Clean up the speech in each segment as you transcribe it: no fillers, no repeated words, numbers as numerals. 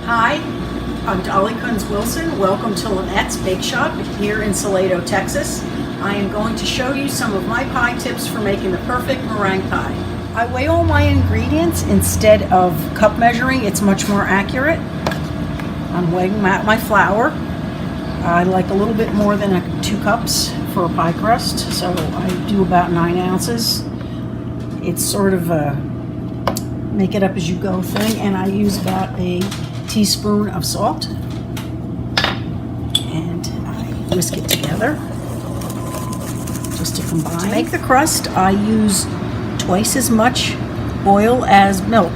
Hi, I'm Dolly Kunz Wilson. Welcome to Lynette's Bake Shop here in Salado, Texas. I am going to show you some of my pie tips for making the perfect meringue pie. I weigh all my ingredients instead of cup measuring. It's much more accurate. I'm weighing my flour. I like a little bit more than 2 cups for a pie crust, so I do about 9 ounces. It's sort of a make it up as you go thing, and I use about a teaspoon of salt, and I whisk it together just to combine. To make the crust, I use twice as much oil as milk.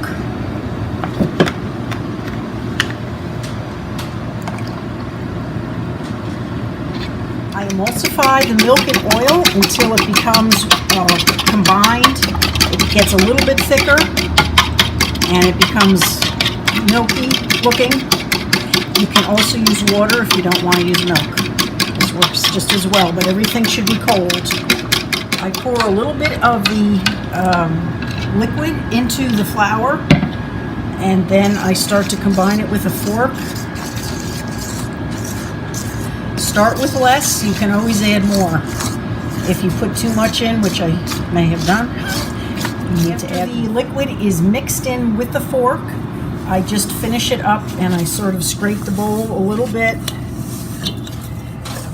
I emulsify the milk and oil until it becomes combined. It gets a little bit thicker and it becomes milky looking. You can also use water if you don't want to use milk. This works just as well, but everything should be cold. I pour a little bit of the liquid into the flour, and then I start to combine it with a fork. Start with less. You can always add more. If you put too much in, which I may have done, you need to add. The liquid is mixed in with the fork. I just finish it up and I sort of scrape the bowl a little bit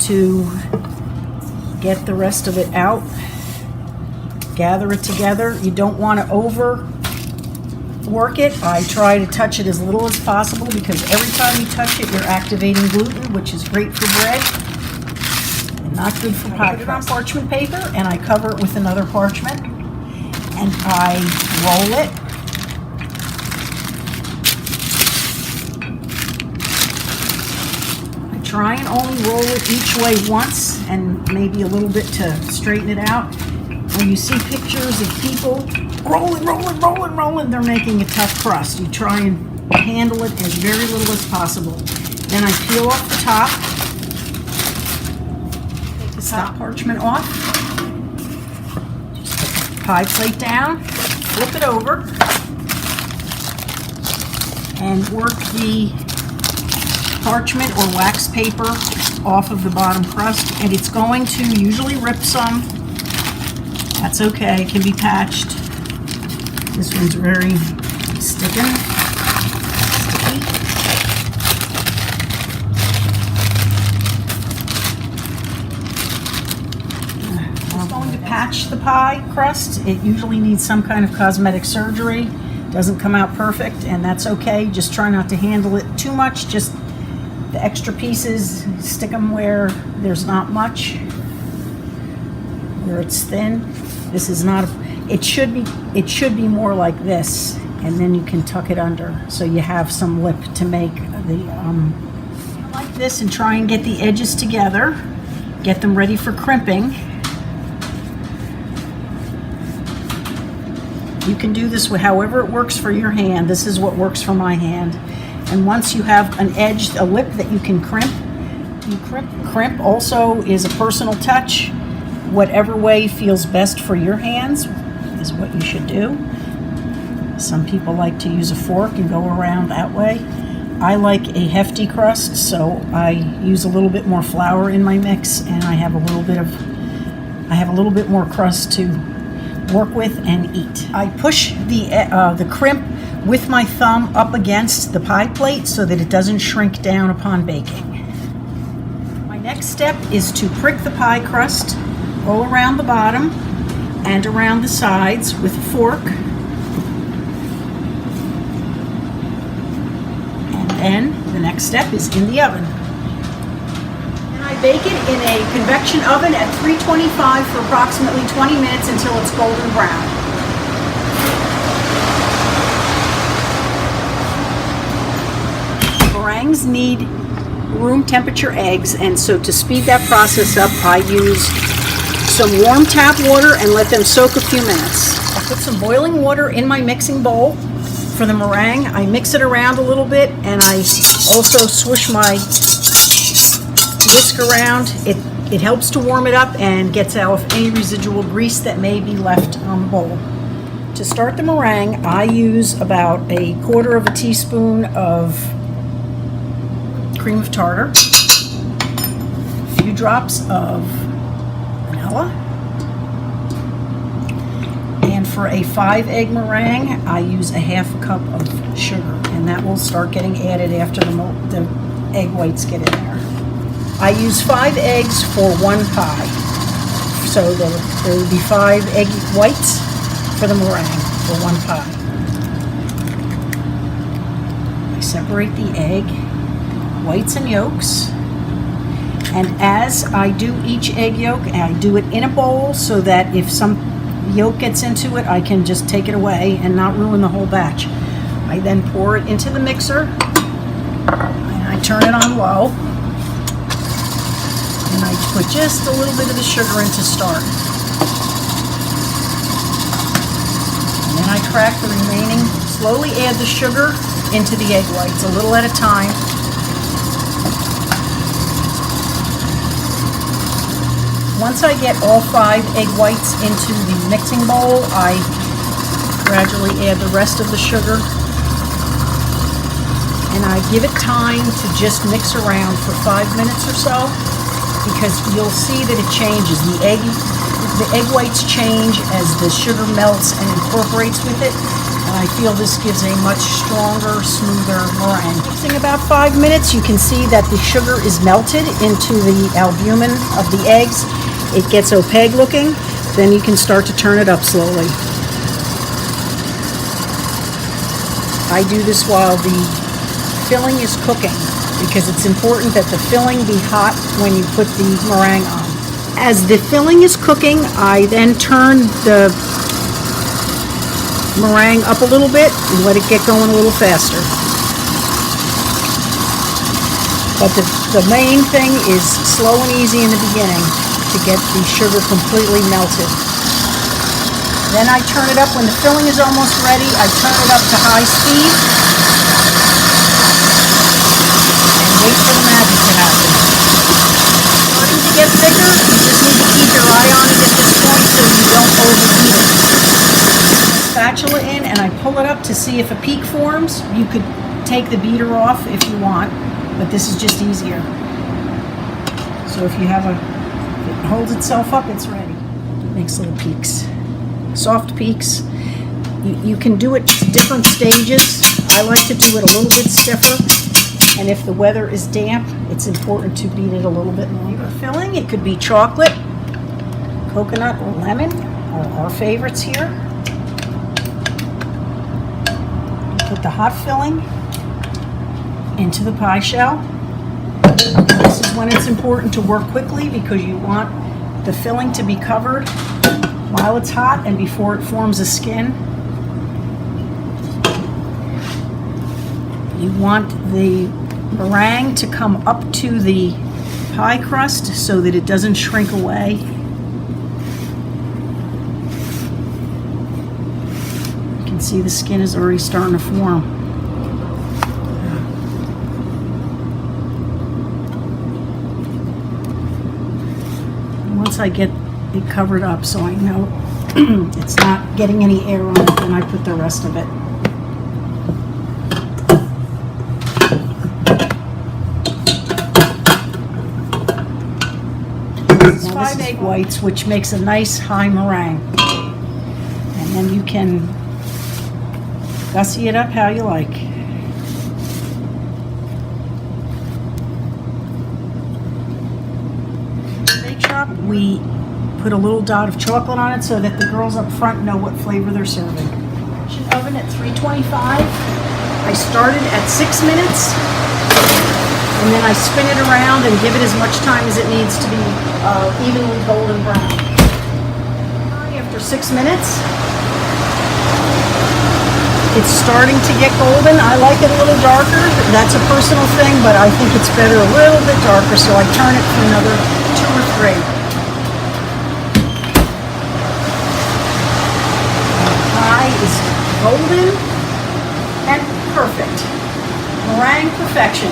to get the rest of it out. Gather it together. You don't want to overwork it. I try to touch it as little as possible because every time you touch it, you're activating gluten, which is great for bread and not good for pie. I put it on parchment paper and I cover it with another parchment and I roll it. Try and only roll it each way once and maybe a little bit to straighten it out. When you see pictures of people rolling, they're making a tough crust. You try and handle it as very little as possible. Then I peel off the top, take the top parchment off, just put the pie plate down, flip it over, and work the parchment or wax paper off of the bottom crust, and it's going to usually rip some. That's okay, it can be patched. This one's very sticky. I'm going to patch the pie crust. It usually needs some kind of cosmetic surgery. Doesn't come out perfect, and that's okay. Just try not to handle it too much. Just the extra pieces, stick them where there's not much, where it's thin. This is not, it should be more like this, and then you can tuck it under so you have some lip to make the, like this, and try and get the edges together, get them ready for crimping. You can do this with however it works for your hand. This is what works for my hand. And once you have an edge, a lip that you can crimp, you crimp. Crimp also is a personal touch. Whatever way feels best for your hands is what you should do. Some people like to use a fork and go around that way. I like a hefty crust, so I use a little bit more flour in my mix, and I have a little bit more crust to work with and eat. I push the crimp with my thumb up against the pie plate so that it doesn't shrink down upon baking. My next step is to prick the pie crust all around the bottom and around the sides with a fork. And then the next step is in the oven. And I bake it in a convection oven at 325 for approximately 20 minutes until it's golden brown. Meringues need room temperature eggs, and so to speed that process up, I use some warm tap water and let them soak a few minutes. I put some boiling water in my mixing bowl for the meringue. I mix it around a little bit, and I also swish my whisk around. It helps to warm it up and gets out any residual grease that may be left on the bowl. To start the meringue, I use about 1/4 teaspoon of cream of tartar, a few drops of vanilla, and for a 5-egg meringue, I use a half a cup of sugar, and that will start getting added after the egg whites get in there. I use 5 eggs for 1 pie, so there will be 5 egg whites for the meringue for 1 pie. I separate the egg whites and yolks, and as I do each egg yolk, I do it in a bowl so that if some yolk gets into it, I can just take it away and not ruin the whole batch. I then pour it into the mixer, and I turn it on low, and I put just a little bit of the sugar in to start. And then I crack the remaining, slowly add the sugar into the egg whites, a little at a time. Once I get all 5 egg whites into the mixing bowl, I gradually add the rest of the sugar, and I give it time to just mix around for 5 minutes or so, because you'll see that it changes. The egg whites change as the sugar melts and incorporates with it, and I feel this gives a much stronger, smoother meringue. Mixing about 5 minutes, you can see that the sugar is melted into the albumin of the eggs. It gets opaque looking, then you can start to turn it up slowly. I do this while the filling is cooking, because it's important that the filling be hot when you put the meringue on. As the filling is cooking, I then turn the meringue up a little bit and let it get going a little faster. But the main thing is slow and easy in the beginning to get the sugar completely melted. Then I turn it up when the filling is almost ready. I turn it up to high speed and wait for the magic to happen. It's starting to get thicker. You just need to keep your eye on it at this point so you don't overheat it. Spatula in, and I pull it up to see if a peak forms. You could take the beater off if you want, but this is just easier. So if you have it holds itself up, it's ready. It makes little peaks, soft peaks. You can do it different stages. I like to do it a little bit stiffer, and if the weather is damp, it's important to beat it a little bit longer. Filling, it could be chocolate, coconut, or lemon, are our favorites here. Put the hot filling into the pie shell. This is when it's important to work quickly, because you want the filling to be covered while it's hot and before it forms a skin. You want the meringue to come up to the pie crust so that it doesn't shrink away. You can see the skin is already starting to form. Once I get it covered up so I know it's not getting any air on it, then I put the rest of it. This is 5 egg whites, which makes a nice high meringue. And then you can gussy it up how you like. We put a little dot of chocolate on it so that the girls up front know what flavor they're serving. Oven at 325. I started at 6 minutes, and then I spin it around and give it as much time as it needs to be evenly golden brown. After 6 minutes, it's starting to get golden. I like it a little darker. That's a personal thing, but I think it's better a little bit darker, so I turn it for another 2 or 3. Is golden and perfect. Meringue perfection.